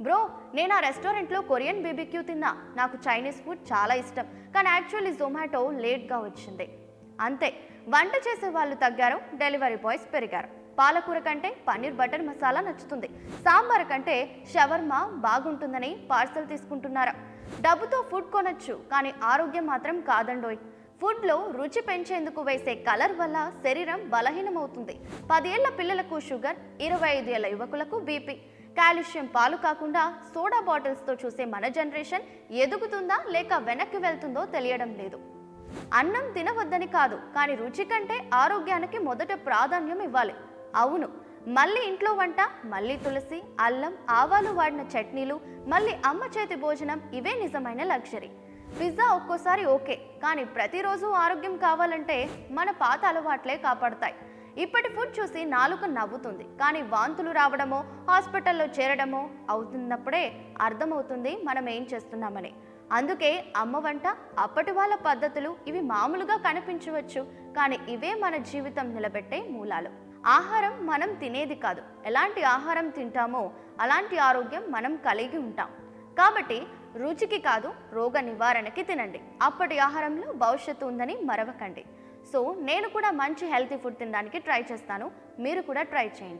Bro, నేను ఆ రెస్టారెంట్లో కొరియన్ బీబీక్యూ తిన్నా. నాకు చైనీస్ ఫుడ్ చాలా ఇష్టం, కానీ యాక్చువల్లీ జొమాటో లేట్గా వచ్చింది. అంతే, వంట చేసే వాళ్ళు తగ్గారు, డెలివరీ బాయ్స్ పెరిగారు. పాలకూర కంటే పన్నీర్ బటర్ మసాలా నచ్చుతుంది, సాంబార్ కంటే షవర్మా బాగుంటుందని పార్సల్ తీసుకుంటున్నారు. డబ్బుతో ఫుడ్ కొనొచ్చు, కానీ ఆరోగ్యం మాత్రం కాదండోయ్. ఫుడ్లో రుచి పెంచేందుకు వేసే కలర్ వల్ల శరీరం బలహీనమవుతుంది. 10 ఏళ్ల పిల్లలకు షుగర్, 25 ఏళ్ల యువకులకు బీపీ. కాల్షియం పాలు కాకుండా సోడా బాటిల్స్తో చూసే మన జనరేషన్ ఎదుగుతుందా లేక వెనక్కి వెళ్తుందో తెలియడం లేదు. అన్నం తినవద్దని కాదు, కానీ రుచి కంటే ఆరోగ్యానికి మొదట ప్రాధాన్యం ఇవ్వాలి. అవును, మళ్ళీ ఇంట్లో వంట, మళ్ళీ తులసి, అల్లం, ఆవాలు వాడిన చట్నీలు, మళ్ళీ అమ్మ చేతి భోజనం, ఇవే నిజమైన లగ్జరీ. పిజ్జా ఒక్కోసారి ఓకే, కానీ ప్రతిరోజు ఆరోగ్యం కావాలంటే మన పాత అలవాట్లే కాపాడతాయి. ఇప్పటి ఫుడ్ చూసి నాలుక నవ్వుతుంది, కానీ వాంతులు రావడమో హాస్పిటల్లో చేరడమో అవుతున్నప్పుడే అర్థమవుతుంది మనం ఏం చేస్తున్నామని. అందుకే అమ్మ వంట, అప్పటి వాళ్ళ పద్ధతులు ఇవి మామూలుగా కనిపించవచ్చు, కానీ ఇవే మన జీవితం నిలబెట్టే మూలాలు. ఆహారం మనం తినేది కాదు, ఎలాంటి ఆహారం తింటామో అలాంటి ఆరోగ్యం మనం కలిగి ఉంటాం. కాబట్టి రుచికి కాదు, రోగ నివారణకి తినండి. అప్పటి ఆహారంలో భవిష్యత్తు ఉందని మరవకండి. సో నేను కూడా మంచి హెల్తీ ఫుడ్ తినడానికి ట్రై చేస్తాను, మీరు కూడా ట్రై చేయండి.